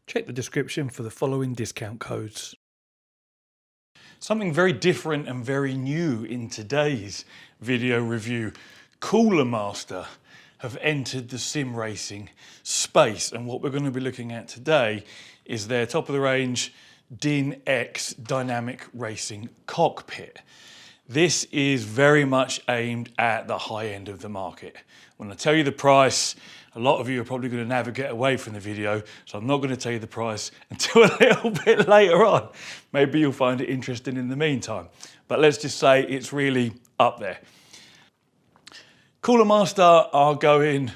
Check the description for the following discount codes. Something very different and very new in today's video review. Cooler Master have entered the sim racing space, and what we're going to be looking at today is their top of the range Dyn X dynamic racing cockpit. This is very much aimed at the high end of the market. When I tell you the price, a lot of you are probably going to navigate away from the video, so I'm not going to tell you the price until a little bit later on. Maybe you'll find it interesting in the meantime. But let's just say it's really up there. Cooler Master are going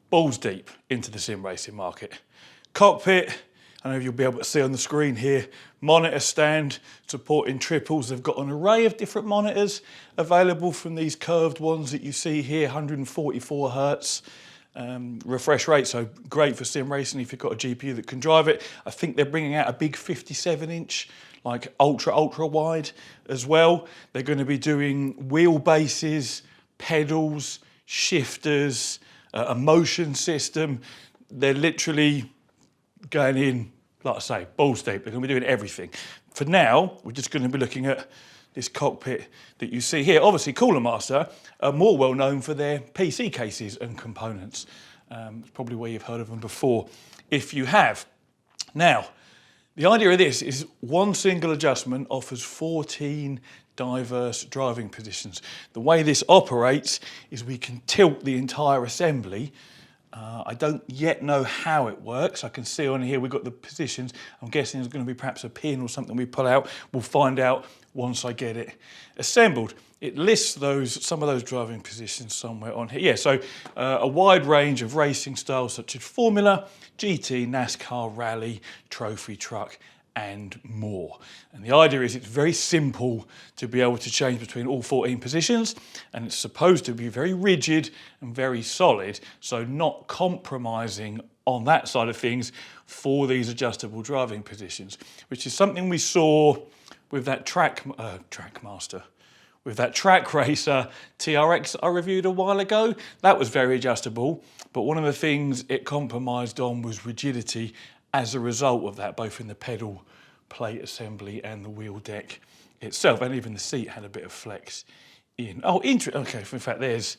balls deep into the sim racing market. Cockpit, I don't know if you'll be able to see on the screen here, monitor stand supporting triples. They've got an array of different monitors available, from these curved ones that you see here, 144 hertz refresh rate, so great for sim racing if you've got a GPU that can drive it. I think they're bringing out a big 57-inch, like ultra wide as well. They're going to be doing wheelbases, pedals, shifters, a motion system. They're literally going in, like I say, balls deep. They're going to be doing everything. For now, we're just going to be looking at this cockpit that you see here. Obviously, Cooler Master are more well known for their PC cases and components. It's probably where you've heard of them before, if you have. Now, the idea of this is one single adjustment offers 14 diverse driving positions. The way this operates is we can tilt the entire assembly. I don't yet know how it works. I can see on here we've got the positions. I'm guessing there's going to be perhaps a pin or something we pull out. We'll find out once I get it assembled. It lists some of those driving positions somewhere on here. Yeah, so a wide range of racing styles such as Formula, GT, NASCAR, Rally, Trophy Truck, and more. And the idea is it's very simple to be able to change between all 14 positions, and it's supposed to be very rigid and very solid, so not compromising on that side of things for these adjustable driving positions, which is something we saw with that track racer TRX I reviewed a while ago. That was very adjustable, but one of the things it compromised on was rigidity as a result of that, both in the pedal plate assembly and the wheel deck itself, and even the seat had a bit of flex in. Oh, interesting. Okay, in fact, there's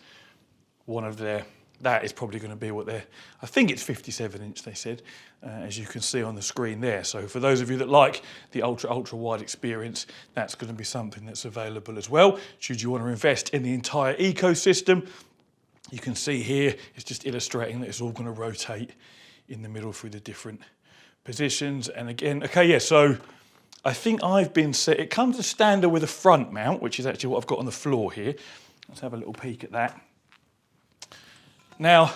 one of their, that is probably going to be what they're, I think it's 57-inch, they said, as you can see on the screen there. So for those of you that like the ultra wide experience, that's going to be something that's available as well. Should you want to invest in the entire ecosystem, you can see here, it's just illustrating that it's all going to rotate in the middle through the different positions. And again, okay, yeah, so I think I've been set, it comes as standard with a front mount, which is actually what I've got on the floor here. Let's have a little peek at that. Now,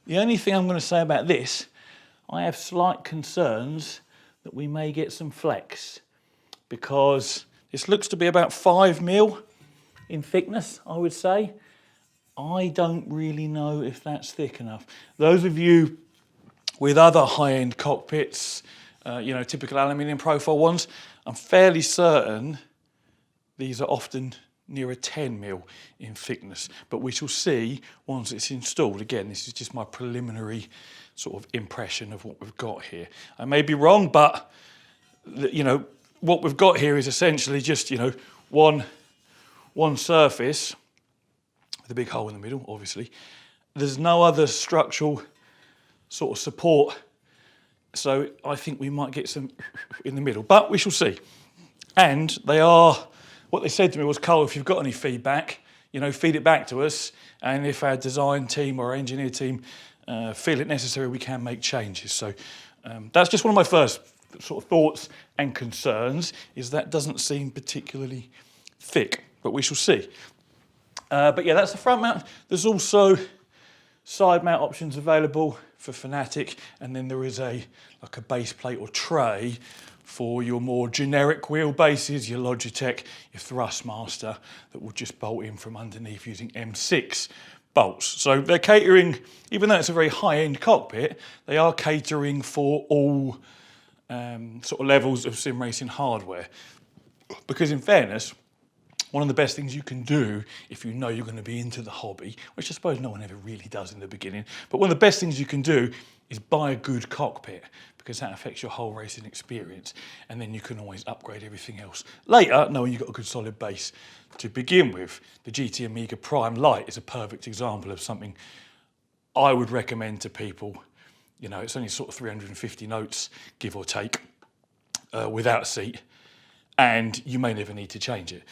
the only thing I'm going to say about this, I have slight concerns that we may get some flex, because this looks to be about 5 mil in thickness, I would say. I don't really know if that's thick enough. Those of you with other high-end cockpits, you know, typical aluminium profile ones, I'm fairly certain these are often near a 10 mil in thickness, but we shall see once it's installed. Again, this is just my preliminary sort of impression of what we've got here. I may be wrong, but you know, what we've got here is essentially just, you know, one surface with a big hole in the middle, obviously. There's no other structural sort of support, so I think we might get some in the middle, but we shall see. And they are, what they said to me was, Cole, if you've got any feedback, you know, feed it back to us, and if our design team or our engineer team feel it necessary, we can make changes. So that's just one of my first sort of thoughts and concerns, is that doesn't seem particularly thick, but we shall see. But yeah, that's the front mount. There's also side mount options available for Fanatic, and then there is like a base plate or tray for your more generic wheelbases, your Logitech, your Thrustmaster, that will just bolt in from underneath using M6 bolts. So they're catering, even though it's a very high-end cockpit, they are catering for all sort of levels of sim racing hardware. Because in fairness, one of the best things you can do if you know you're going to be into the hobby, which I suppose no one ever really does in the beginning, but one of the best things you can do is buy a good cockpit, because that affects your whole racing experience, and then you can always upgrade everything else later, knowing you've got a good solid base to begin with. The GT Amiga Prime Lite is a perfect example of something I would recommend to people. You know, it's only sort of 350 notes, give or take, without a seat, and you may never need to change it.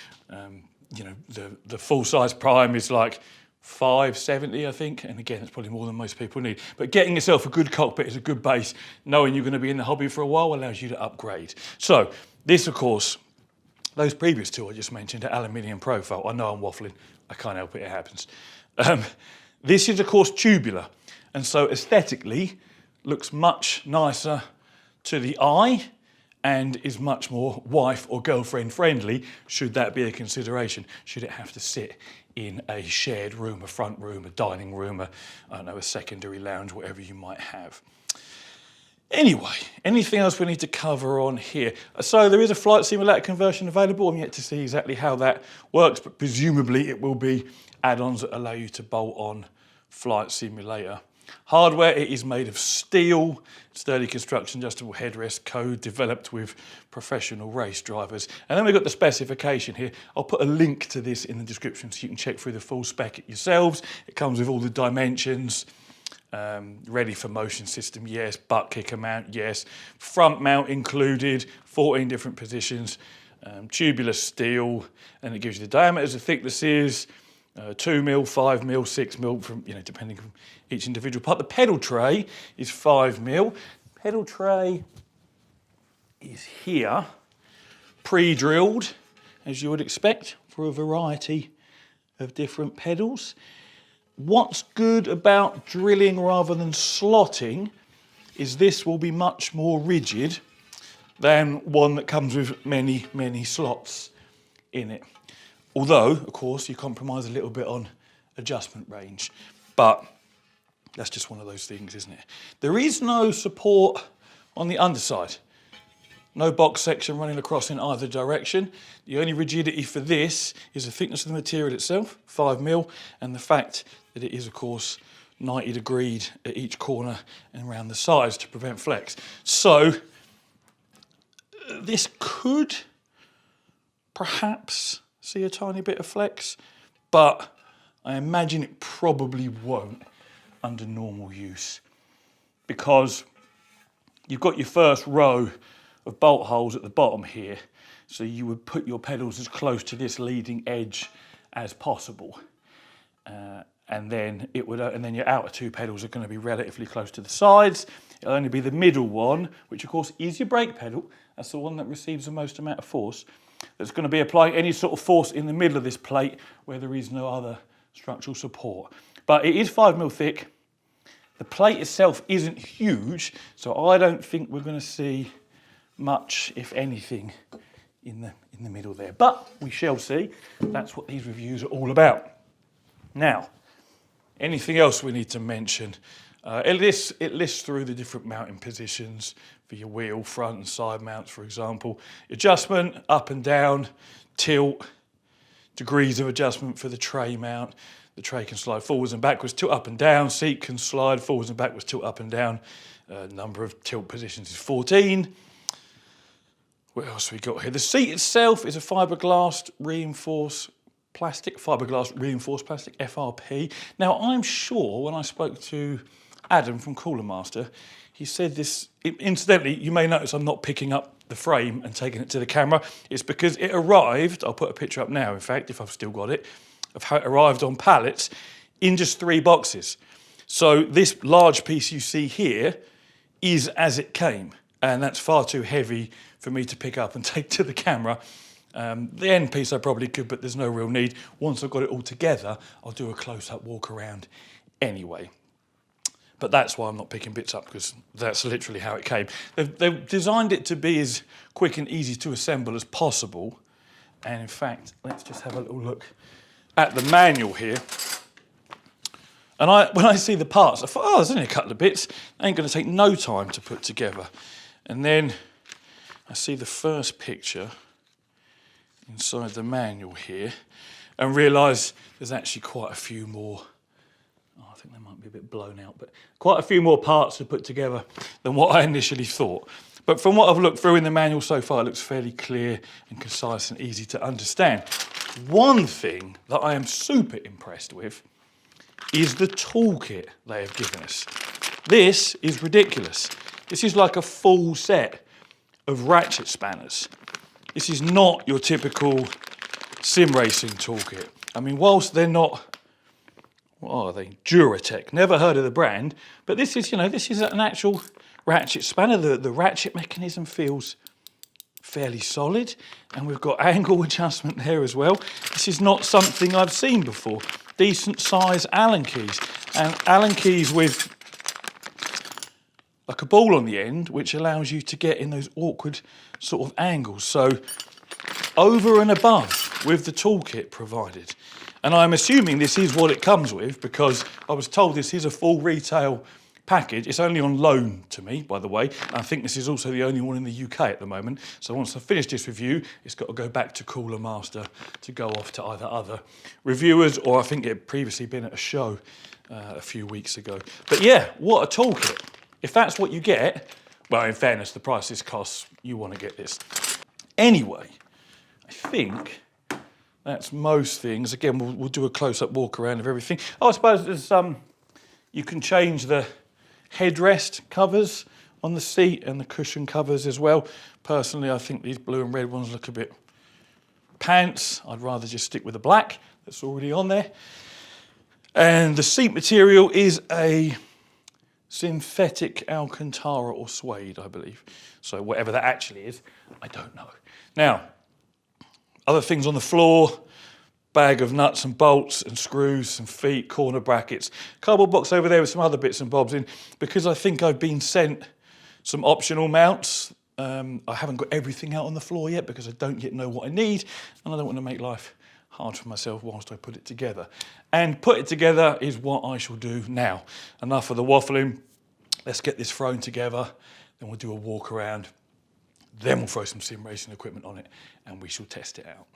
You know, the full-size Prime is like 570, I think, and again, it's probably more than most people need. But getting yourself a good cockpit is a good base. Knowing you're going to be in the hobby for a while allows you to upgrade. So this, of course, those previous two I just mentioned are aluminium profile. I know I'm waffling. I can't help it. It happens. This is, of course, tubular, and so aesthetically looks much nicer to the eye and is much more wife or girlfriend friendly, should that be a consideration, should it have to sit in a shared room, a front room, a dining room, I don't know, a secondary lounge, whatever you might have. Anyway, anything else we need to cover on here? So there is a flight simulator conversion available. I'm yet to see exactly how that works, but presumably it will be add-ons that allow you to bolt on flight simulator. Hardware, it is made of steel, sturdy construction, adjustable headrest, code developed with professional race drivers. And then we've got the specification here. I'll put a link to this in the description so you can check through the full spec yourselves. It comes with all the dimensions, ready for motion system, yes, butt kicker mount, yes, front mount included, 14 different positions, tubular steel, and it gives you the diameters, the thicknesses, 2 mil, 5 mil, 6 mil, from, you know, depending on each individual part. The pedal tray is 5 mil. Pedal tray is here, pre-drilled, as you would expect, for a variety of different pedals. What's good about drilling rather than slotting is this will be much more rigid than one that comes with many, many slots in it. Although, of course, you compromise a little bit on adjustment range, but that's just one of those things, isn't it? There is no support on the underside. No box section running across in either direction. The only rigidity for this is the thickness of the material itself, 5 mil, and the fact that it is, of course, 90 degreed at each corner and around the sides to prevent flex. So this could perhaps see a tiny bit of flex, but I imagine it probably won't under normal use, because you've got your first row of bolt holes at the bottom here, so you would put your pedals as close to this leading edge as possible, and then your outer two pedals are going to be relatively close to the sides. It'll only be the middle one, which of course is your brake pedal, that's the one that receives the most amount of force, that's going to be applying any sort of force in the middle of this plate where there is no other structural support. But it is 5 mil thick. The plate itself isn't huge, so I don't think we're going to see much, if anything, in the middle there. But we shall see. That's what these reviews are all about. Now, anything else we need to mention? It lists through the different mounting positions for your wheel, front and side mounts, for example. Adjustment, up and down, tilt, degrees of adjustment for the tray mount. The tray can slide forwards and backwards, tilt up and down. Seat can slide forwards and backwards, tilt up and down. Number of tilt positions is 14. What else have we got here? The seat itself is a fiberglass reinforced plastic, FRP. Now, I'm sure when I spoke to Adam from Cooler Master, he said this, incidentally, you may notice I'm not picking up the frame and taking it to the camera. It's because it arrived, I'll put a picture up now, in fact, if I've still got it, of how it arrived on pallets in just 3 boxes. So this large piece you see here is as it came, and that's far too heavy for me to pick up and take to the camera. The end piece I probably could, but there's no real need. Once I've got it all together, I'll do a close-up walk around anyway. But that's why I'm not picking bits up, because that's literally how it came. They've designed it to be as quick and easy to assemble as possible. And in fact, let's just have a little look at the manual here. And when I see the parts, I thought, oh, there's only a couple of bits. Ain't going to take no time to put together. And then I see the first picture inside the manual here and realise there's actually quite a few more. Oh, I think they might be a bit blown out, but quite a few more parts to put together than what I initially thought. But from what I've looked through in the manual so far, it looks fairly clear and concise and easy to understand. One thing that I am super impressed with is the toolkit they have given us. This is ridiculous. This is like a full set of ratchet spanners. This is not your typical sim racing toolkit. I mean, whilst they're not, what are they? Duratech. Never heard of the brand, but this is, this is an actual ratchet spanner. The ratchet mechanism feels fairly solid, and we've got angle adjustment there as well. This is not something I've seen before. Decent size Allen keys, and Allen keys with like a ball on the end, which allows you to get in those awkward sort of angles. So over and above with the toolkit provided. And I'm assuming this is what it comes with, because I was told this is a full retail package. It's only on loan to me, by the way. I think this is also the only one in the UK at the moment. So once I finish this review, it's got to go back to Cooler Master to go off to either other reviewers, or I think it had previously been at a show a few weeks ago. But yeah, what a toolkit. If that's what you get, well, in fairness, the price this costs, you want to get this. Anyway, I think that's most things. Again, we'll do a close-up walk around of everything. Oh, I suppose there's you can change the headrest covers on the seat and the cushion covers as well. Personally, I think these blue and red ones look a bit pants. I'd rather just stick with the black that's already on there. And the seat material is a synthetic Alcantara or suede, I believe. So whatever that actually is, I don't know. Now, other things on the floor, bag of nuts and bolts and screws, some feet, corner brackets, cardboard box over there with some other bits and bobs in, because I think I've been sent some optional mounts. I haven't got everything out on the floor yet because I don't yet know what I need, and I don't want to make life hard for myself whilst I put it together. And put it together is what I shall do now. Enough of the waffling. Let's get this thrown together, then we'll do a walk around, then we'll throw some sim racing equipment on it, and we shall test it out.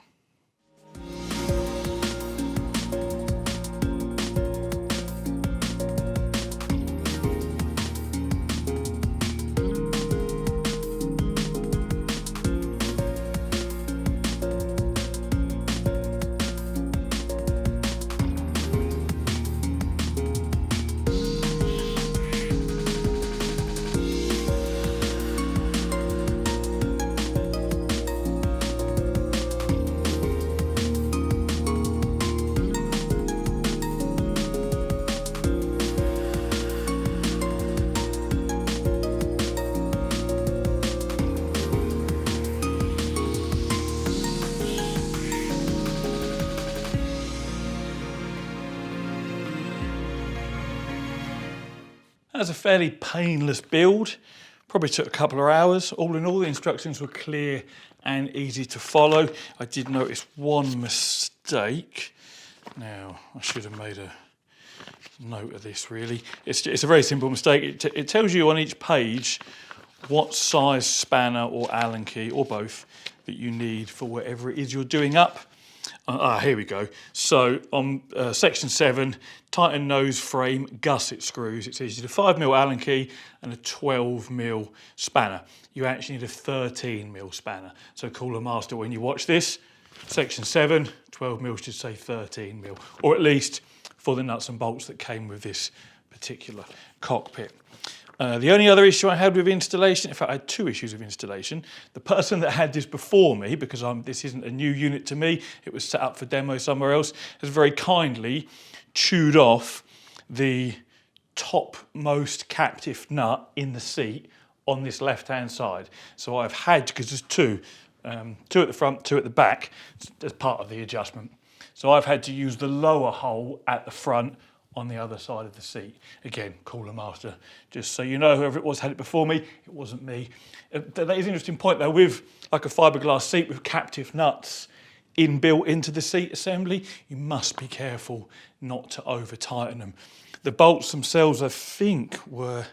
That's a fairly painless build. Probably took a couple of hours. All in all, the instructions were clear and easy to follow. I did notice one mistake. Now, I should have made a note of this really. It's a very simple mistake. It tells you on each page what size spanner or Allen key, or both, that you need for whatever it is you're doing up. Here we go. So on section 7, tighten nose frame gusset screws. It says you need a 5mm Allen key and a 12mm spanner. You actually need a 13mm spanner. So Cooler Master, when you watch this, section 7, 12mm should say 13mm, or at least for the nuts and bolts that came with this particular cockpit. The only other issue I had with installation, in fact I had two issues with installation. The person that had this before me, because this isn't a new unit to me, it was set up for demo somewhere else, has very kindly chewed off the topmost captive nut in the seat on this left-hand side. So I've had, because there's two at the front, two at the back, as part of the adjustment. So I've had to use the lower hole at the front on the other side of the seat. Again, Cooler Master, just so you know, whoever it was had it before me, it wasn't me. That is an interesting point though, with like a fiberglass seat with captive nuts inbuilt into the seat assembly, you must be careful not to over tighten them. The bolts themselves, I think, were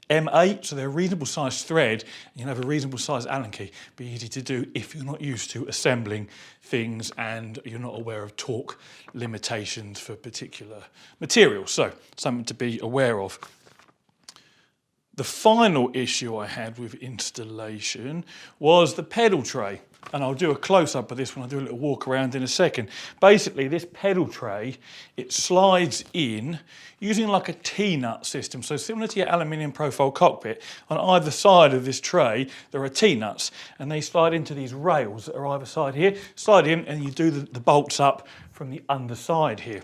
M8, so they're a reasonable sized thread, and you have a reasonable sized Allen key. Be easy to do if you're not used to assembling things and you're not aware of torque limitations for particular materials. So something to be aware of. The final issue I had with installation was the pedal tray. And I'll do a close-up of this when I do a little walk around in a second. Basically, this pedal tray, it slides in using like a T-nut system. So similar to your aluminium profile cockpit, on either side of this tray, there are T-nuts. And they slide into these rails that are either side here. Slide in and you do the bolts up from the underside here.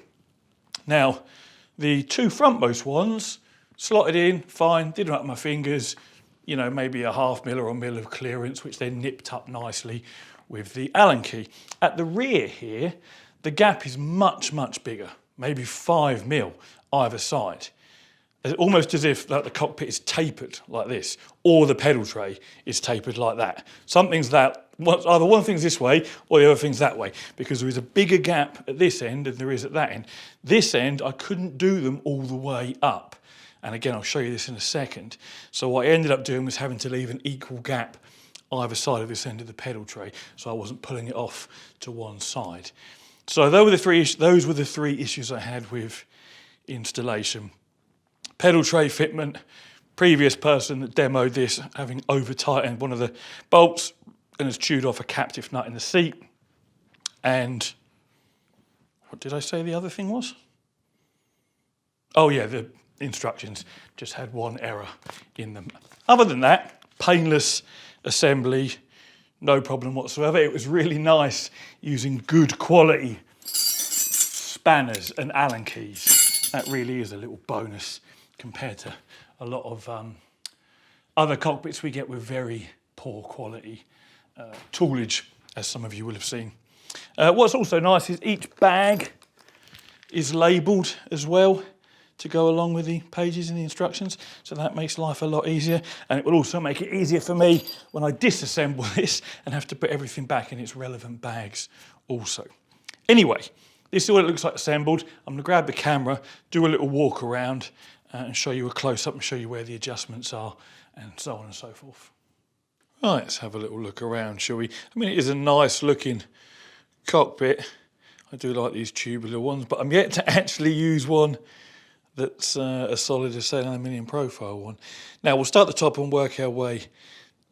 Now, the two frontmost ones, slotted in, fine, didn't hurt my fingers. You know, maybe a ½ mil or a mil of clearance, which then nipped up nicely with the Allen key. At the rear here, the gap is much, much bigger, maybe 5 mil either side. It's almost as if like, the cockpit is tapered like this, or the pedal tray is tapered like that. Something's that, either one thing's this way or the other thing's that way, because there is a bigger gap at this end than there is at that end. This end, I couldn't do them all the way up. And again, I'll show you this in a second. So what I ended up doing was having to leave an equal gap either side of this end of the pedal tray, so I wasn't pulling it off to one side. So those were the three issues I had with installation. Pedal tray fitment, previous person that demoed this having over-tightened one of the bolts and has chewed off a captive nut in the seat. And what did I say the other thing was? Oh yeah, the instructions just had one error in them. Other than that, painless assembly, no problem whatsoever. It was really nice using good quality spanners and Allen keys. That really is a little bonus compared to a lot of other cockpits we get with very poor quality toolage, as some of you will have seen. What's also nice is each bag is labelled as well to go along with the pages and the instructions, so that makes life a lot easier, and it will also make it easier for me when I disassemble this and have to put everything back in its relevant bags also. Anyway, this is what it looks like assembled. I'm going to grab the camera, do a little walk around and show you a close-up and show you where the adjustments are and so on and so forth. Right, let's have a little look around, shall we? I mean, it is a nice looking cockpit. I do like these tubular ones, but I'm yet to actually use one that's as solid as, say, an aluminium profile one. Now, we'll start at the top and work our way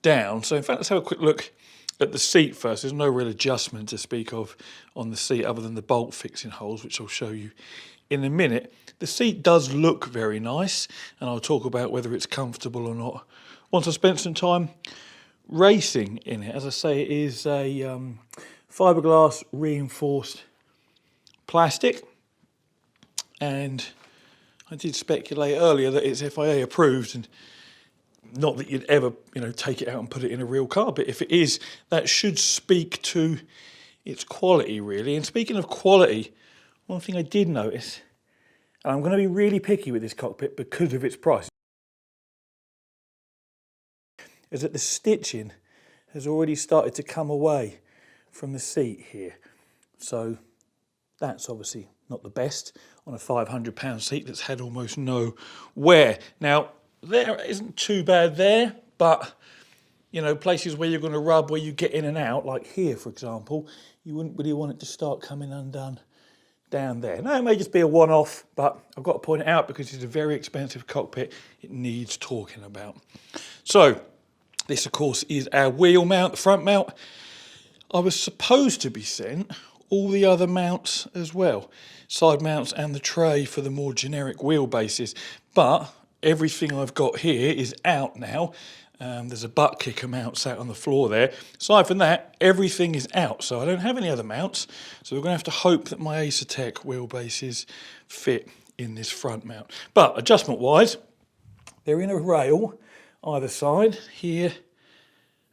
down. So, in fact, let's have a quick look at the seat first. There's no real adjustment to speak of on the seat other than the bolt fixing holes, which I'll show you in a minute. The seat does look very nice, and I'll talk about whether it's comfortable or not once I've spent some time racing in it. As I say, it is a fiberglass reinforced plastic, and I did speculate earlier that it's FIA approved, and not that you'd ever, take it out and put it in a real car, but if it is, that should speak to its quality, really. And speaking of quality, one thing I did notice, and I'm going to be really picky with this cockpit because of its price, is that the stitching has already started to come away from the seat here. So that's obviously not the best on a £500 seat that's had almost no wear. Now, there isn't too bad there, but places where you're going to rub, where you get in and out, like here, for example, you wouldn't really want it to start coming undone down there. Now, it may just be a one-off, but I've got to point it out because it's a very expensive cockpit. It needs talking about. So, this, of course, is our wheel mount, the front mount. I was supposed to be sent all the other mounts as well, side mounts and the tray for the more generic wheelbases, but everything I've got here is out now. There's a butt kicker mount sat on the floor there. Aside from that, everything is out, so I don't have any other mounts, so we're going to have to hope that my Acertec wheelbases fit in this front mount. But adjustment wise, they're in a rail either side, here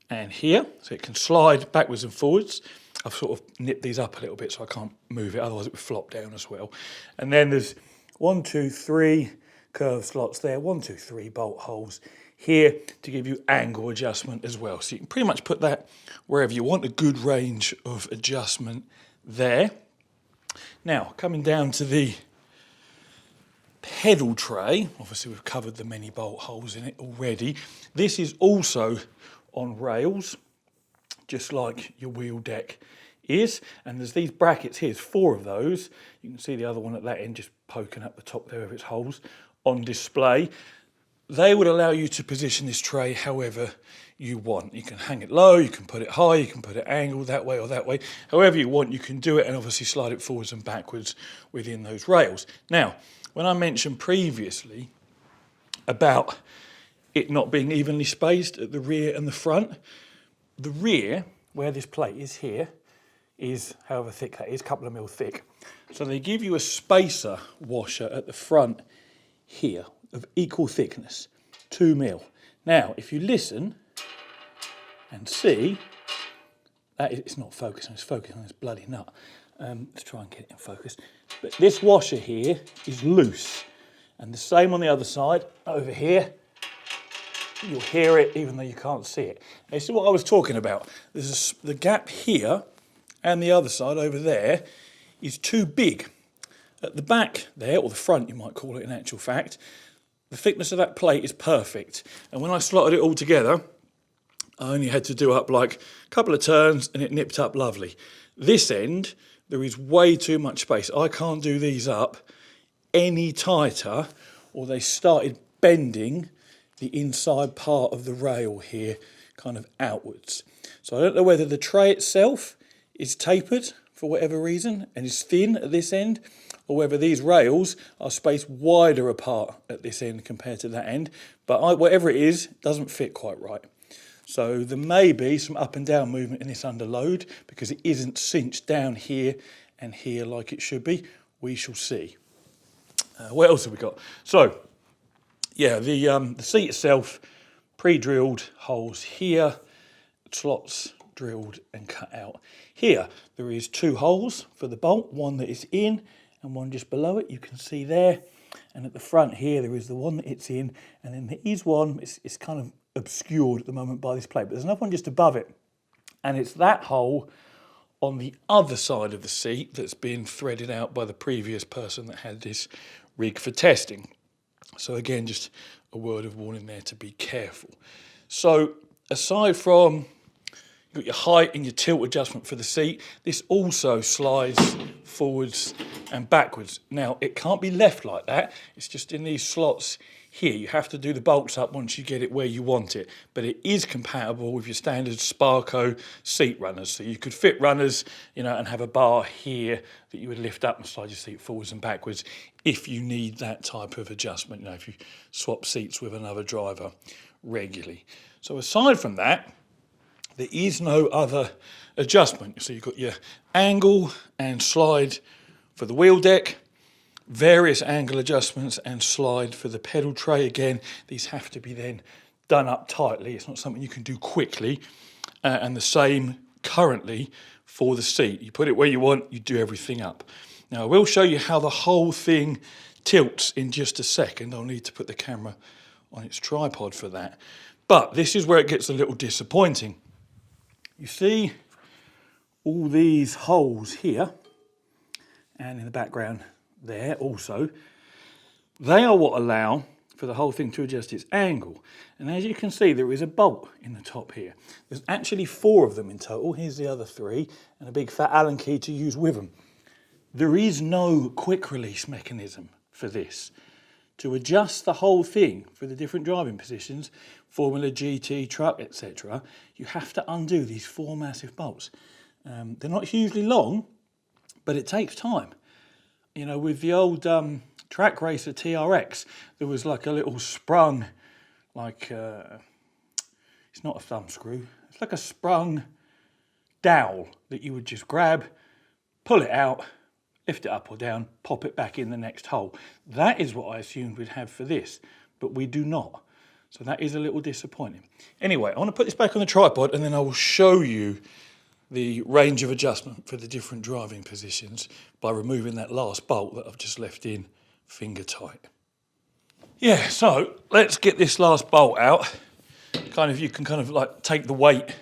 and here, so it can slide backwards and forwards. I've sort of nipped these up a little bit so I can't move it, otherwise it would flop down as well. And then there's 1, 2, 3 curved slots there, 1, 2, 3 bolt holes here to give you angle adjustment as well. So you can pretty much put that wherever you want, a good range of adjustment there. Now, coming down to the pedal tray, obviously we've covered the many bolt holes in it already. This is also on rails, just like your wheel deck is. And there's these brackets here, there's 4 of those. You can see the other one at that end just poking up the top there of its holes on display. They would allow you to position this tray however you want. You can hang it low, you can put it high, you can put it angled that way or that way. However you want, you can do it, and obviously slide it forwards and backwards within those rails. Now, when I mentioned previously about it not being evenly spaced at the rear and the front, the rear, where this plate is here, is however thick that is, a couple of mil thick. So they give you a spacer washer at the front here of equal thickness, 2 mil. Now, if you listen and see, that it's not focusing, it's focusing on this bloody nut. Let's try and get it in focus. But this washer here is loose, and the same on the other side, over here. You'll hear it even though you can't see it. This is what I was talking about. There's the gap here and the other side over there is too big. At the back there, or the front you might call it in actual fact, the thickness of that plate is perfect. And when I slotted it all together, I only had to do up like a couple of turns and it nipped up lovely. This end, there is way too much space. I can't do these up any tighter, or they started bending the inside part of the rail here kind of outwards. So I don't know whether the tray itself is tapered for whatever reason and is thin at this end, or whether these rails are spaced wider apart at this end compared to that end. But whatever it is, it doesn't fit quite right. So there may be some up and down movement in this under load because it isn't cinched down here and here like it should be. We shall see. What else have we got? So, yeah, the seat itself, pre-drilled holes here, slots drilled and cut out. Here, there is 2 holes for the bolt, one that is in and one just below it, you can see there. And at the front here, there is the one that it's in, and then there is one, it's kind of obscured at the moment by this plate, but there's another one just above it. And it's that hole on the other side of the seat that's been threaded out by the previous person that had this rig for testing. So again, just a word of warning there to be careful. So aside from you've got your height and your tilt adjustment for the seat, this also slides forwards and backwards. Now, it can't be left like that. It's just in these slots here. You have to do the bolts up once you get it where you want it. But it is compatible with your standard Sparco seat runners. So you could fit runners, you know, and have a bar here that you would lift up and slide your seat forwards and backwards if you need that type of adjustment, you know, if you swap seats with another driver regularly. So aside from that, there is no other adjustment. So you've got your angle and slide for the wheel deck, various angle adjustments and slide for the pedal tray. Again, these have to be then done up tightly. It's not something you can do quickly. And the same currently for the seat. You put it where you want, you do everything up. Now I will show you how the whole thing tilts in just a second. I'll need to put the camera on its tripod for that. But this is where it gets a little disappointing. You see all these holes here, and in the background there also, they are what allow for the whole thing to adjust its angle. And as you can see, there is a bolt in the top here. There's actually 4 of them in total. Here's the other 3, and a big fat Allen key to use with them. There is no quick release mechanism for this. To adjust the whole thing for the different driving positions, Formula GT, truck, etc., you have to undo these 4 massive bolts. They're not hugely long, but it takes time. You know, with the old track racer TRX, there was like a little sprung, like, it's not a thumb screw, it's like a sprung dowel that you would just grab, pull it out, lift it up or down, pop it back in the next hole. That is what I assumed we'd have for this, but we do not. So that is a little disappointing. Anyway, I want to put this back on the tripod and then I will show you the range of adjustment for the different driving positions by removing that last bolt that I've just left in finger tight. Yeah, so let's get this last bolt out. You can kind of like take the weight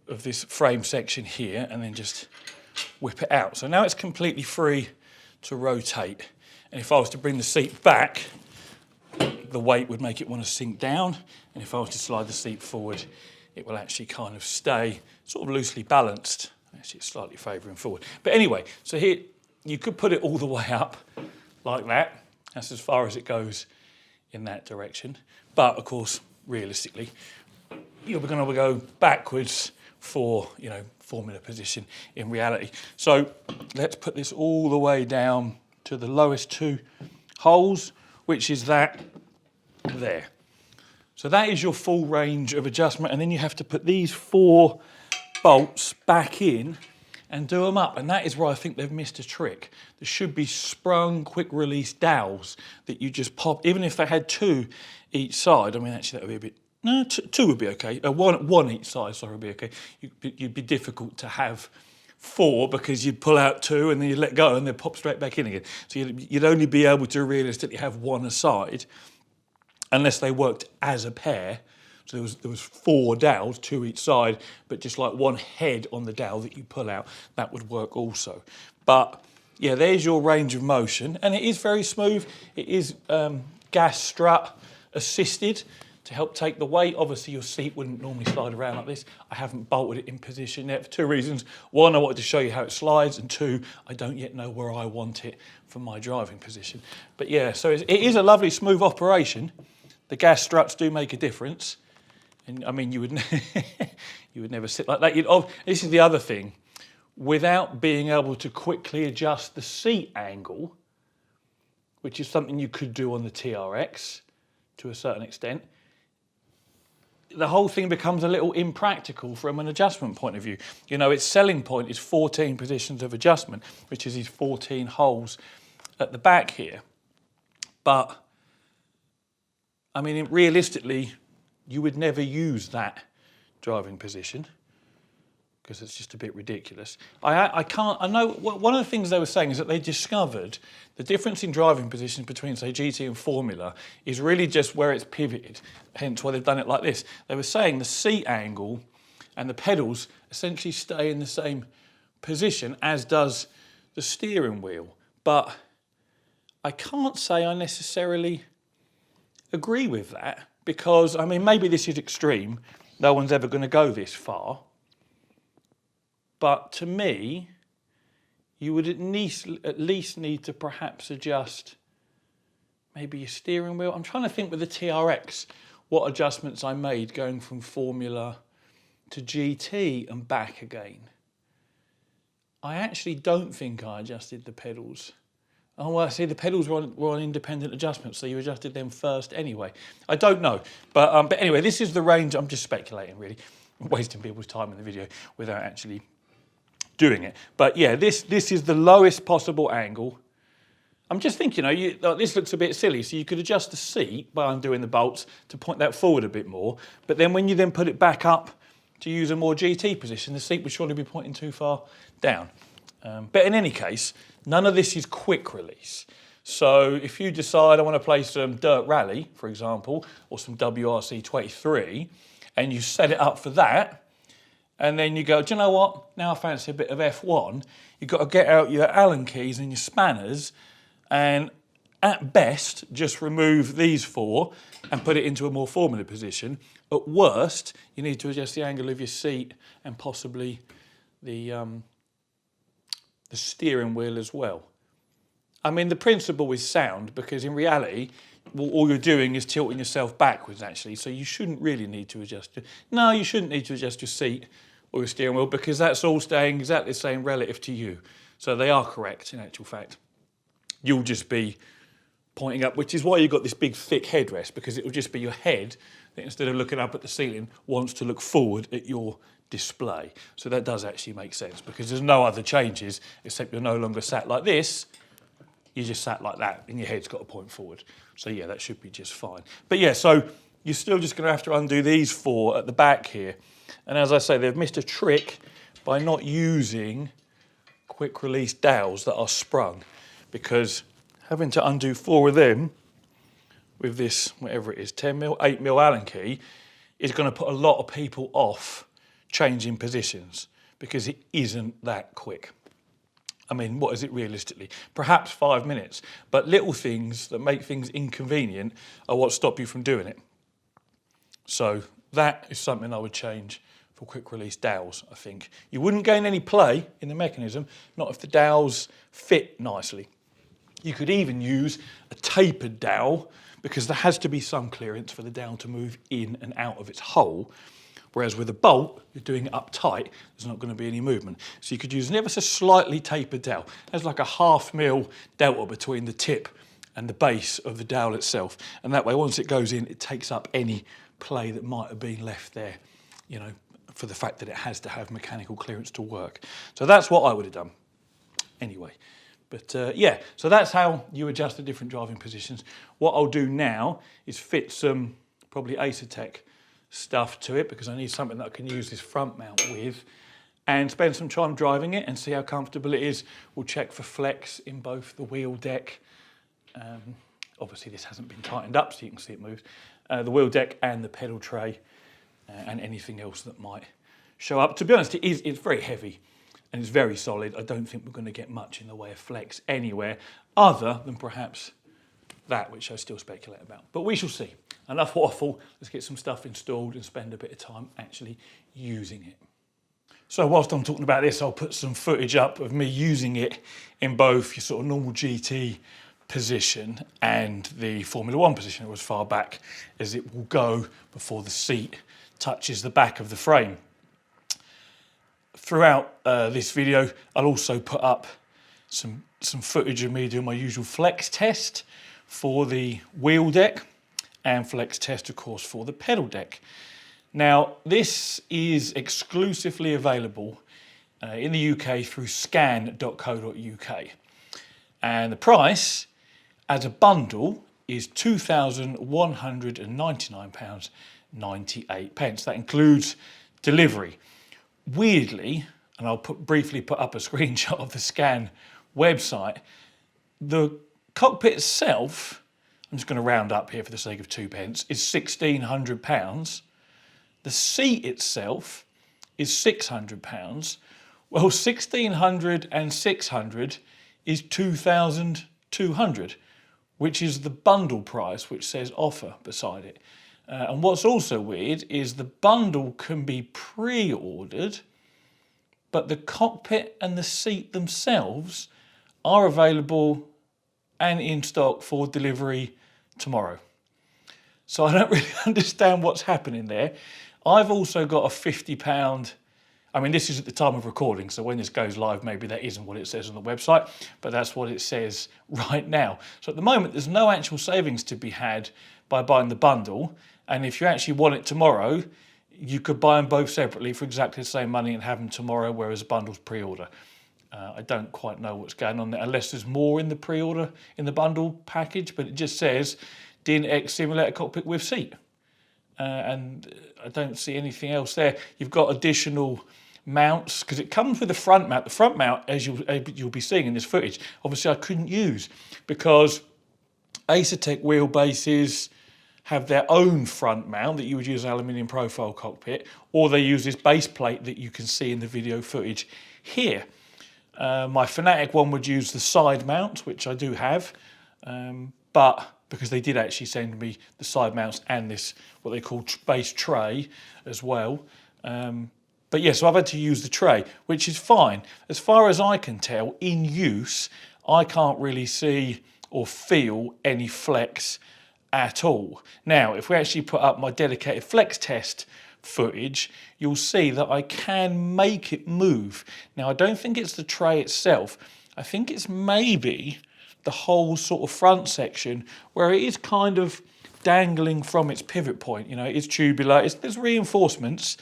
of this frame section here and then just whip it out. So now it's completely free to rotate. And if I was to bring the seat back, the weight would make it want to sink down. And if I was to slide the seat forward, it will actually kind of stay sort of loosely balanced. Actually, it's slightly favouring forward. But anyway, so here, you could put it all the way up like that. That's as far as it goes in that direction. But of course, realistically, you're going to go backwards for, you know, formula position in reality. So let's put this all the way down to the lowest 2 holes, which is that there. So that is your full range of adjustment, and then you have to put these 4 bolts back in and do them up, and that is where I think they've missed a trick. There should be sprung quick release dowels that you just pop, even if they had 2 each side. I mean, actually that would be a bit, no, 2 would be okay. One each side, sorry, would be okay. You'd be difficult to have 4 because you'd pull out 2 and then you'd let go and they'd pop straight back in again. So you'd only be able to realistically have 1 aside unless they worked as a pair. So there was 4 dowels, 2 each side, but just like 1 head on the dowel that you pull out, that would work also. But yeah, there's your range of motion, and it is very smooth. It is gas strut assisted to help take the weight. Obviously your seat wouldn't normally slide around like this. I haven't bolted it in position yet for 2 reasons. 1, I wanted to show you how it slides, and 2, I don't yet know where I want it for my driving position. But yeah, so it is a lovely smooth operation. The gas struts do make a difference. And I mean, you would never sit like that. This is the other thing. Without being able to quickly adjust the seat angle, which is something you could do on the TRX to a certain extent, the whole thing becomes a little impractical from an adjustment point of view. You know, its selling point is 14 positions of adjustment, which is these 14 holes at the back here. But, I mean, realistically, you would never use that driving position because it's just a bit ridiculous. I know one of the things they were saying is that they discovered the difference in driving positions between, say, GT and Formula is really just where it's pivoted, hence why they've done it like this. They were saying the seat angle and the pedals essentially stay in the same position as does the steering wheel. But I can't say I necessarily agree with that because, I mean, maybe this is extreme. No one's ever going to go this far. But to me, you would at least need to perhaps adjust maybe your steering wheel. I'm trying to think with the TRX what adjustments I made going from Formula to GT and back again. I actually don't think I adjusted the pedals. Oh, well, see, the pedals were on independent adjustments, so you adjusted them first anyway. I don't know. But anyway, this is the range. I'm just speculating, really. I'm wasting people's time in the video without actually doing it. But yeah, this is the lowest possible angle. I'm just thinking, this looks a bit silly. So you could adjust the seat by undoing the bolts to point that forward a bit more. But then when you then put it back up to use a more GT position, the seat would surely be pointing too far down. But in any case, none of this is quick release. So if you decide I want to play some Dirt Rally, for example, or some WRC 23, and you set it up for that, and then you go, do you know what? Now I fancy a bit of F1. You've got to get out your Allen keys and your spanners, and at best, just remove these 4 and put it into a more Formula position. At worst, you need to adjust the angle of your seat and possibly the steering wheel as well. I mean, the principle is sound because in reality, all you're doing is tilting yourself backwards actually, so you shouldn't really need to adjust. No, you shouldn't need to adjust your seat or your steering wheel because that's all staying exactly the same relative to you. So they are correct in actual fact. You'll just be pointing up, which is why you've got this big thick headrest, because it will just be your head that instead of looking up at the ceiling wants to look forward at your display. So that does actually make sense because there's no other changes except you're no longer sat like this, you're just sat like that and your head's got to point forward. So yeah, that should be just fine. But yeah, so you're still just going to have to undo these 4 at the back here. And as I say, they've missed a trick by not using quick release dowels that are sprung, because having to undo 4 of them with this, whatever it is, 10mm, 8mm Allen key, is going to put a lot of people off changing positions because it isn't that quick. I mean, what is it realistically? Perhaps 5 minutes. But little things that make things inconvenient are what stop you from doing it. So that is something I would change for quick release dowels, I think. You wouldn't gain any play in the mechanism, not if the dowels fit nicely. You could even use a tapered dowel because there has to be some clearance for the dowel to move in and out of its hole. Whereas with a bolt, you're doing it up tight, there's not going to be any movement. So you could use an ever so slightly tapered dowel. There's like a 1/2 mil delta between the tip and the base of the dowel itself. And that way, once it goes in, it takes up any play that might have been left there, you know, for the fact that it has to have mechanical clearance to work. So that's what I would have done anyway. But yeah, so that's how you adjust the different driving positions. What I'll do now is fit some probably Acertec stuff to it because I need something that I can use this front mount with and spend some time driving it and see how comfortable it is. We'll check for flex in both the wheel deck. Obviously this hasn't been tightened up so you can see it moves. The wheel deck and the pedal tray and anything else that might show up. To be honest, it's very heavy and it's very solid. I don't think we're going to get much in the way of flex anywhere other than perhaps that, which I still speculate about. But we shall see. Enough waffle, let's get some stuff installed and spend a bit of time actually using it. So whilst I'm talking about this, I'll put some footage up of me using it in both your sort of normal GT position and the Formula One position, or as far back as it will go before the seat touches the back of the frame. Throughout this video, I'll also put up some footage of me doing my usual flex test for the wheel deck and flex test, of course, for the pedal deck. Now, this is exclusively available in the UK through scan.co.uk. And the price as a bundle is £2,199.98. That includes delivery. Weirdly, and I'll briefly put up a screenshot of the Scan website, the cockpit itself, I'm just going to round up here for the sake of 2p, is £1,600. The seat itself is £600. Well, 1,600 and 600 is 2,200, which is the bundle price, which says offer beside it. And what's also weird is the bundle can be pre-ordered, but the cockpit and the seat themselves are available and in stock for delivery tomorrow. So I don't really understand what's happening there. I've also got a £50, I mean, this is at the time of recording, so when this goes live, maybe that isn't what it says on the website, but that's what it says right now. So at the moment, there's no actual savings to be had by buying the bundle. And if you actually want it tomorrow, you could buy them both separately for exactly the same money and have them tomorrow, whereas the bundle's pre-order. I don't quite know what's going on there, unless there's more in the pre-order, in the bundle package, but it just says Dyn X simulator cockpit with seat. And I don't see anything else there. You've got additional mounts, because it comes with a front mount. The front mount, as you'll be seeing in this footage, obviously I couldn't use, because Acertec wheelbases have their own front mount that you would use an aluminium profile cockpit, or they use this base plate that you can see in the video footage here. My Fanatic one would use the side mount, which I do have, but because they did actually send me the side mounts and this, what they call base tray as well. But yeah, so I've had to use the tray, which is fine. As far as I can tell, in use, I can't really see or feel any flex at all. Now, if we actually put up my dedicated flex test footage, you'll see that I can make it move. Now, I don't think it's the tray itself. I think it's maybe the whole sort of front section where it is kind of dangling from its pivot point. You know, it's tubular, there's reinforcements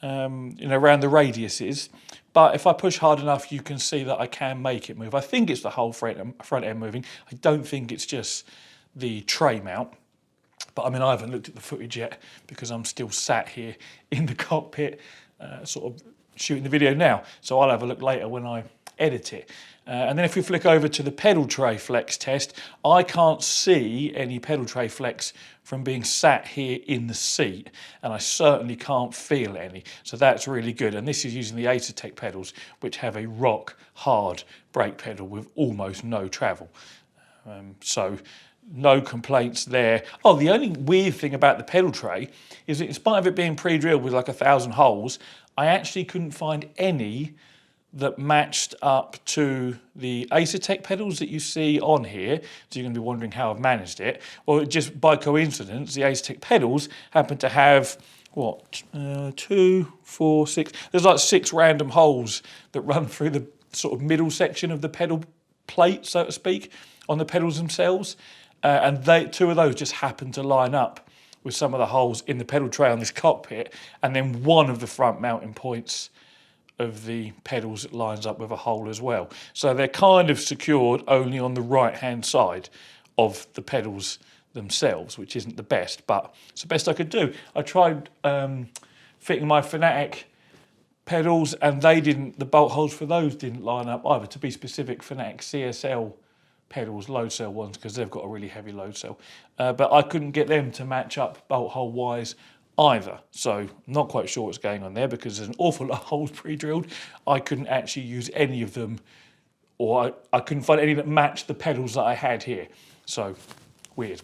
you know, around the radiuses, but if I push hard enough, you can see that I can make it move. I think it's the whole front end moving. I don't think it's just the tray mount. But I mean, I haven't looked at the footage yet because I'm still sat here in the cockpit, sort of shooting the video now. So I'll have a look later when I edit it. And then if we flick over to the pedal tray flex test, I can't see any pedal tray flex from being sat here in the seat, and I certainly can't feel any. So that's really good. And this is using the Acertech pedals, which have a rock hard brake pedal with almost no travel. So no complaints there. Oh, the only weird thing about the pedal tray is that in spite of it being pre-drilled with like 1,000 holes, I actually couldn't find any that matched up to the Acertech pedals that you see on here. So you're going to be wondering how I've managed it. Well, just by coincidence, the Acertech pedals happen to have, what, 2, 4, 6, there's like 6 random holes that run through the sort of middle section of the pedal plate, so to speak, on the pedals themselves. And 2 of those just happen to line up with some of the holes in the pedal tray on this cockpit, and then one of the front mounting points of the pedals lines up with a hole as well. So they're kind of secured only on the right hand side of the pedals themselves, which isn't the best, but it's the best I could do. I tried fitting my Fanatic pedals, and the bolt holes for those didn't line up either. To be specific, Fanatic CSL pedals, load cell ones, because they've got a really heavy load cell. But I couldn't get them to match up bolt hole wise either. So I'm not quite sure what's going on there, because there's an awful lot of holes pre-drilled. I couldn't actually use any of them, or I couldn't find any that matched the pedals that I had here. So weird.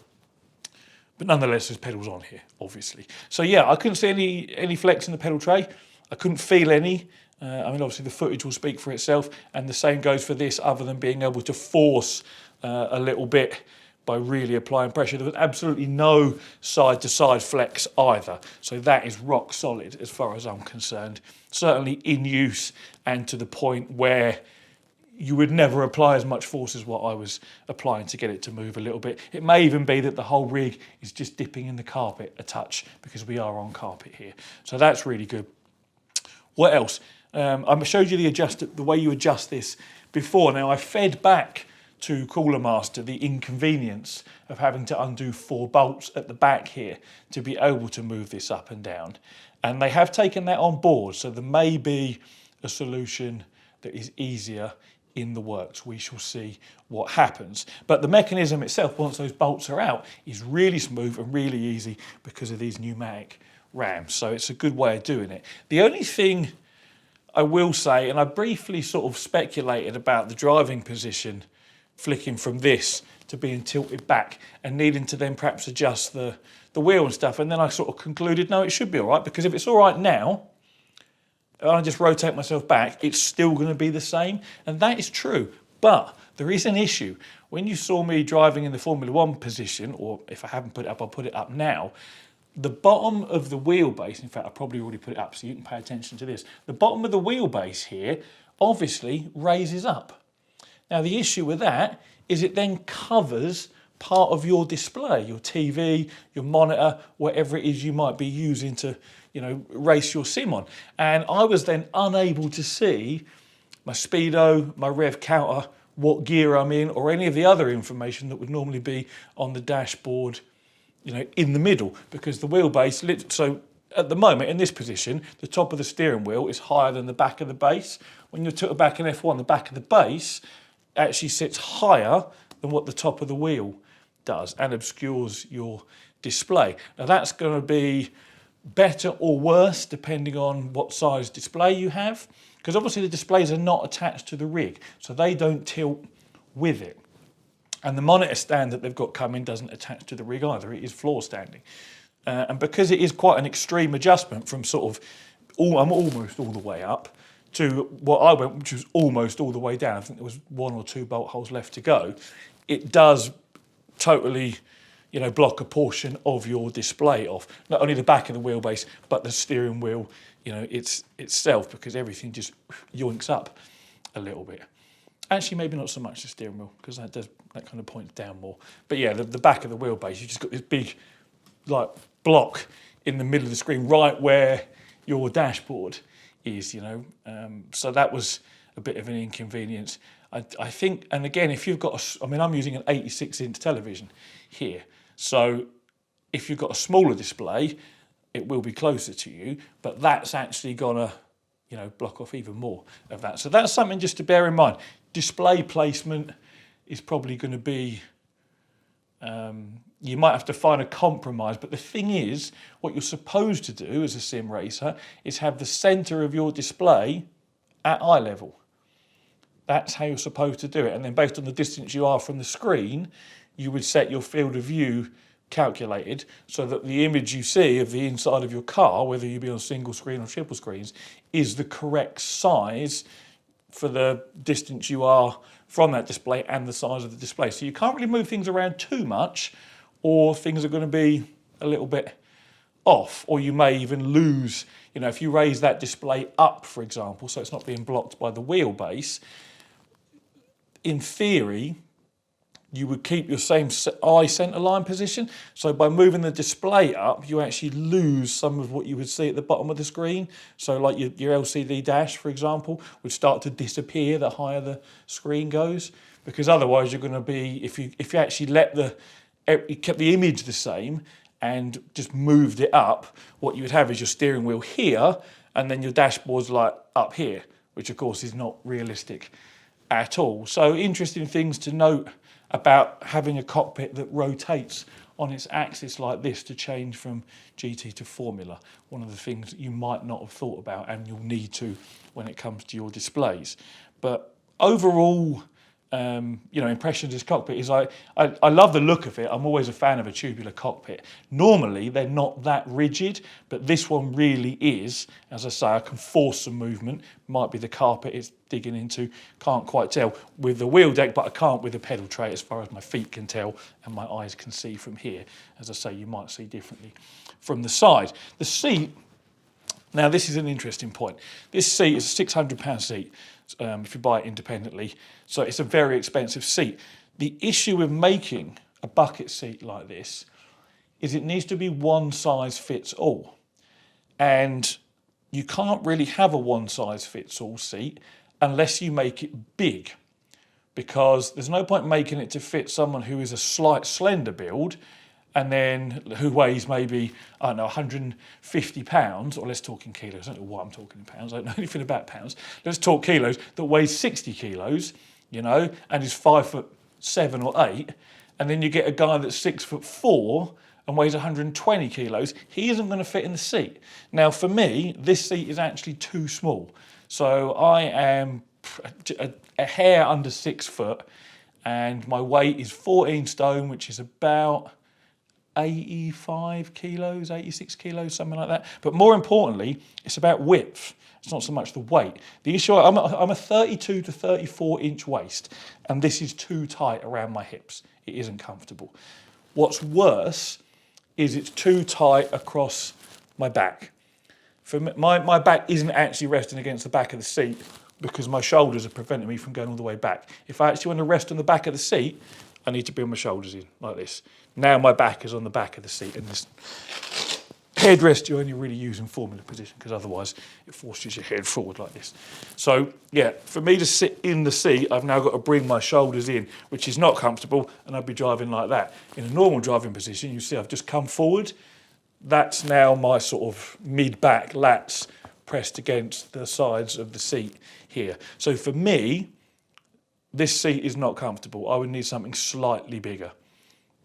But nonetheless, there's pedals on here, obviously. So yeah, I couldn't see any flex in the pedal tray. I couldn't feel any. I mean, obviously the footage will speak for itself, and the same goes for this, other than being able to force a little bit by really applying pressure. There was absolutely no side-to-side flex either. So that is rock solid as far as I'm concerned. Certainly in use, and to the point where you would never apply as much force as what I was applying to get it to move a little bit. It may even be that the whole rig is just dipping in the carpet a touch, because we are on carpet here. So that's really good. What else? I showed you the way you adjust this before. Now I fed back to Cooler Master the inconvenience of having to undo 4 bolts at the back here to be able to move this up and down. And they have taken that on board, so there may be a solution that is easier in the works. We shall see what happens. But the mechanism itself, once those bolts are out, is really smooth and really easy because of these pneumatic rams. So it's a good way of doing it. The only thing I will say, and I briefly sort of speculated about the driving position flicking from this to being tilted back and needing to then perhaps adjust the wheel and stuff, and then I sort of concluded, no, it should be all right, because if it's all right now, and I just rotate myself back, it's still going to be the same, and that is true. But there is an issue. When you saw me driving in the Formula One position, or if I haven't put it up, I'll put it up now, the bottom of the wheelbase, in fact, I probably already put it up so you can pay attention to this, the bottom of the wheelbase here obviously raises up. Now the issue with that is it then covers part of your display, your TV, your monitor, whatever it is you might be using to, race your sim on. And I was then unable to see my speedo, my rev counter, what gear I'm in, or any of the other information that would normally be on the dashboard, in the middle, because the wheelbase, so at the moment in this position, the top of the steering wheel is higher than the back of the base. When you took it back in F1, the back of the base actually sits higher than what the top of the wheel does and obscures your display. Now that's going to be better or worse depending on what size display you have, because obviously the displays are not attached to the rig, so they don't tilt with it. And the monitor stand that they've got coming doesn't attach to the rig either, it is floor standing. And because it is quite an extreme adjustment from I'm almost all the way up, to what I went, which was almost all the way down. I think there was 1 or 2 bolt holes left to go. It does totally, block a portion of your display off. Not only the back of the wheelbase, but the steering wheel, itself, because everything just yoinks up a little bit. Actually, maybe not so much the steering wheel, because that kind of points down more. But yeah, the back of the wheelbase, you've just got this big, block in the middle of the screen, right where your dashboard is, so that was a bit of an inconvenience. I think, and again, if you've got I'm using an 86-inch television here, so if you've got a smaller display, it will be closer to you, but that's actually gonna block off even more of that. So that's something just to bear in mind. Display placement is probably going to be, you might have to find a compromise, but the thing is, what you're supposed to do as a sim racer is have the center of your display at eye level. That's how you're supposed to do it. And then based on the distance you are from the screen, you would set your field of view calculated so that the image you see of the inside of your car, whether you be on single screen or triple screens, is the correct size for the distance you are from that display and the size of the display. So you can't really move things around too much, or things are going to be a little bit off, or you may even lose, if you raise that display up, for example, so it's not being blocked by the wheelbase, in theory, you would keep your same eye center line position. So by moving the display up, you actually lose some of what you would see at the bottom of the screen. So like your LCD dash, for example, would start to disappear the higher the screen goes, because otherwise you're going to be, if you actually you kept the image the same and just moved it up, what you would have is your steering wheel here, and then your dashboard's like up here, which of course is not realistic at all. So interesting things to note about having a cockpit that rotates on its axis like this to change from GT to Formula. One of the things that you might not have thought about, and you'll need to when it comes to your displays. But overall, impressions of this cockpit is I love the look of it. I'm always a fan of a tubular cockpit. Normally they're not that rigid, but this one really is. As I say, I can force some movement. Might be the carpet it's digging into, can't quite tell with the wheel deck, but I can't with the pedal tray as far as my feet can tell and my eyes can see from here. As I say, you might see differently from the side. The seat, now this is an interesting point. This seat is a £600 seat. If you buy it independently. So it's a very expensive seat. The issue with making a bucket seat like this is it needs to be one size fits all. And you can't really have a one size fits all seat unless you make it big, because there's no point making it to fit someone who is a slight slender build and then who weighs maybe, 150 pounds, or let's talk in kilos. I don't know why I'm talking in pounds. I don't know anything about pounds. Let's talk kilos, that weighs 60 kilos, and is 5'7" or 8. And then you get a guy that's 6'4" and weighs 120 kilos. He isn't going to fit in the seat. Now, for me, this seat is actually too small. So I am a hair under 6 foot, and my weight is 14 stone, which is about 85 kilos, 86 kilos, something like that. But more importantly, it's about width. It's not so much the weight. The issue, I'm a 32 to 34 inch waist, and this is too tight around my hips. It isn't comfortable. What's worse is it's too tight across my back. For me, my back isn't actually resting against the back of the seat because my shoulders are preventing me from going all the way back. If I actually want to rest on the back of the seat, I need to bring my shoulders in like this. Now my back is on the back of the seat, and this headrest you only really use in Formula position, because otherwise it forces your head forward like this. So yeah, for me to sit in the seat, I've now got to bring my shoulders in, which is not comfortable, and I'd be driving like that. In a normal driving position, you see I've just come forward. That's now my sort of mid-back lats pressed against the sides of the seat here. So for me, this seat is not comfortable. I would need something slightly bigger.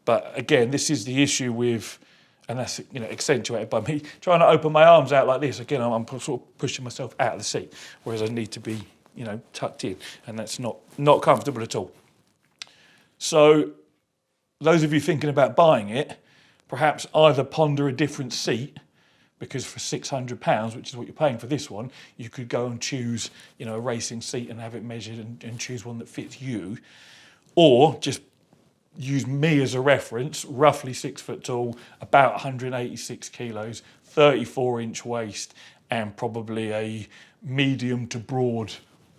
But again, this is the issue with, and that's accentuated by me trying to open my arms out like this. Again, I'm sort of pushing myself out of the seat, whereas I need to be, tucked in, and that's not comfortable at all. So those of you thinking about buying it, perhaps either ponder a different seat, because for £600, which is what you're paying for this one, you could go and choose, a racing seat and have it measured and choose one that fits you, or just use me as a reference, roughly 6 foot tall, about 186 kilos, 34 inch waist, and probably a medium to broad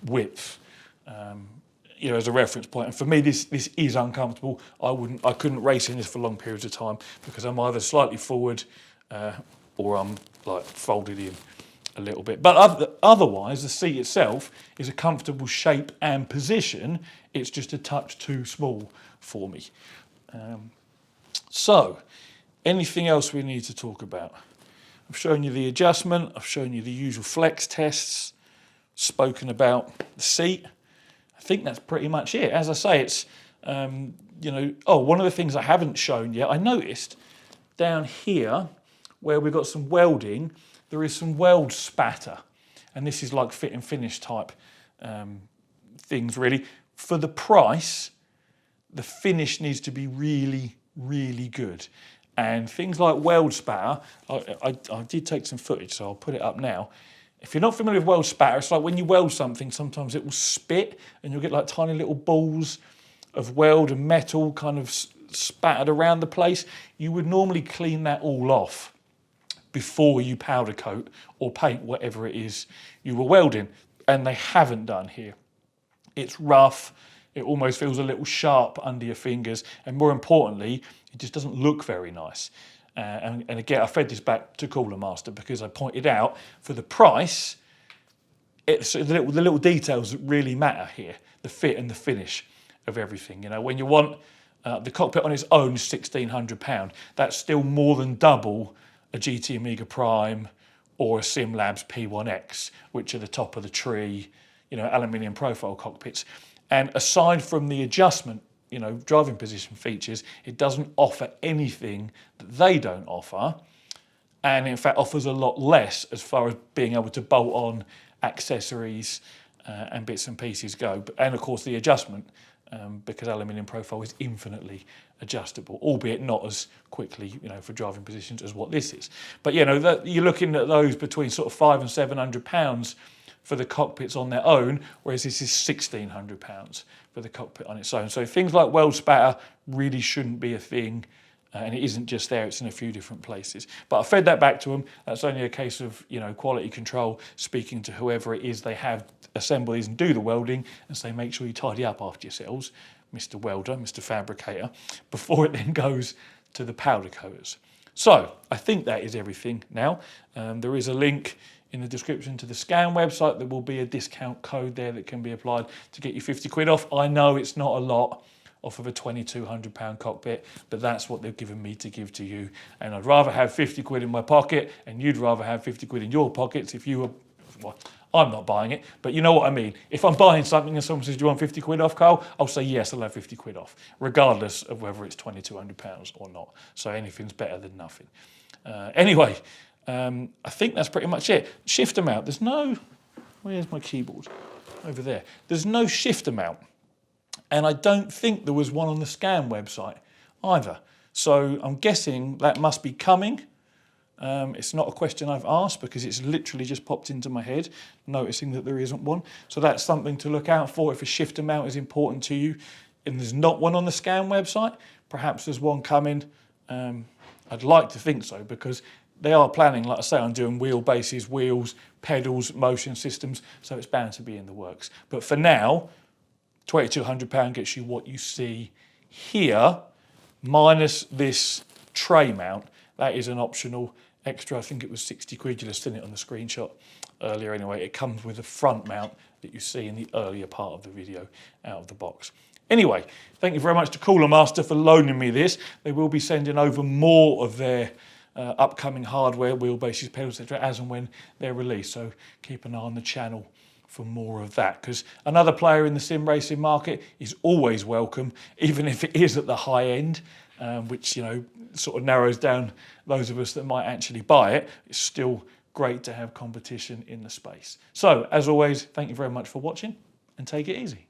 width, as a reference point. And for me, this is uncomfortable. I couldn't race in this for long periods of time because I'm either slightly forward or I'm like folded in a little bit. But otherwise, the seat itself is a comfortable shape and position. It's just a touch too small for me. So, anything else we need to talk about? I've shown you the adjustment. I've shown you the usual flex tests. spoken about the seat. I think that's pretty much it. As I say, it's, you know, oh, one of the things I haven't shown yet, I noticed down here where we've got some welding, there is some weld spatter. And this is like fit and finish type things really. For the price, the finish needs to be really, really good. And things like weld spatter, I did take some footage, so I'll put it up now. If you're not familiar with weld spatter, it's like when you weld something, sometimes it will spit and you'll get like tiny little balls of weld and metal kind of spattered around the place. You would normally clean that all off before you powder coat or paint whatever it is you were welding. And they haven't done here. It's rough. It almost feels a little sharp under your fingers. And more importantly, it just doesn't look very nice. And again, I fed this back to Cooler Master because I pointed out for the price, it's the little details that really matter here, the fit and the finish of everything. You know, when you want the cockpit on its own is £1,600, that's still more than double a GT Amiga Prime or a SimLabs P1X, which are the top of the tree, you know, aluminium profile cockpits. And aside from the adjustment, you know, driving position features, it doesn't offer anything that they don't offer, and in fact offers a lot less as far as being able to bolt on accessories and bits and pieces go. And of course the adjustment, because aluminium profile is infinitely adjustable, albeit not as quickly, you know, for driving positions as what this is. But you know, you're looking at those between sort of £500 and £700 for the cockpits on their own, whereas this is £1,600 for the cockpit on its own. So things like weld spatter really shouldn't be a thing, and it isn't just there, it's in a few different places. But I fed that back to them. That's only a case of, you know, quality control, speaking to whoever it is they have assemble these and do the welding, and say, make sure you tidy up after yourselves, Mr. Welder, Mr. Fabricator, before it then goes to the powder coaters. So I think that is everything now. There is a link in the description to the Scan website. There will be a discount code there that can be applied to get you 50 quid off. I know it's not a lot off of a £2,200 cockpit, but that's what they've given me to give to you. And I'd rather have 50 quid in my pocket, and you'd rather have 50 quid in your pockets if you were, well, I'm not buying it, but you know what I mean. If I'm buying something and someone says, do you want 50 quid off, Carl? I'll say, yes, I'll have 50 quid off, regardless of whether it's £2,200 or not. So anything's better than nothing. Anyway, I think that's pretty much it. Shift amount, there's no, where's my keyboard? Over there. There's no shift amount. And I don't think there was one on the Scan website either. So I'm guessing that must be coming. It's not a question I've asked because it's literally just popped into my head, noticing that there isn't one. So that's something to look out for if a shift amount is important to you and there's not one on the Scan website. Perhaps there's one coming. I'd like to think so because they are planning, like I say, on doing wheelbases, wheels, pedals, motion systems, so it's bound to be in the works. But for now, £2,200 gets you what you see here, minus this tray mount. That is an optional extra. I think it was 60 quid. You'll have seen it on the screenshot earlier anyway. It comes with a front mount that you see in the earlier part of the video out of the box. Anyway, thank you very much to Cooler Master for loaning me this. They will be sending over more of their upcoming hardware, wheelbases, pedals, etc., as and when they're released. So keep an eye on the channel for more of that, because another player in the sim racing market is always welcome, even if it is at the high end, which, you know, sort of narrows down those of us that might actually buy it. It's still great to have competition in the space. So, as always, thank you very much for watching, and take it easy.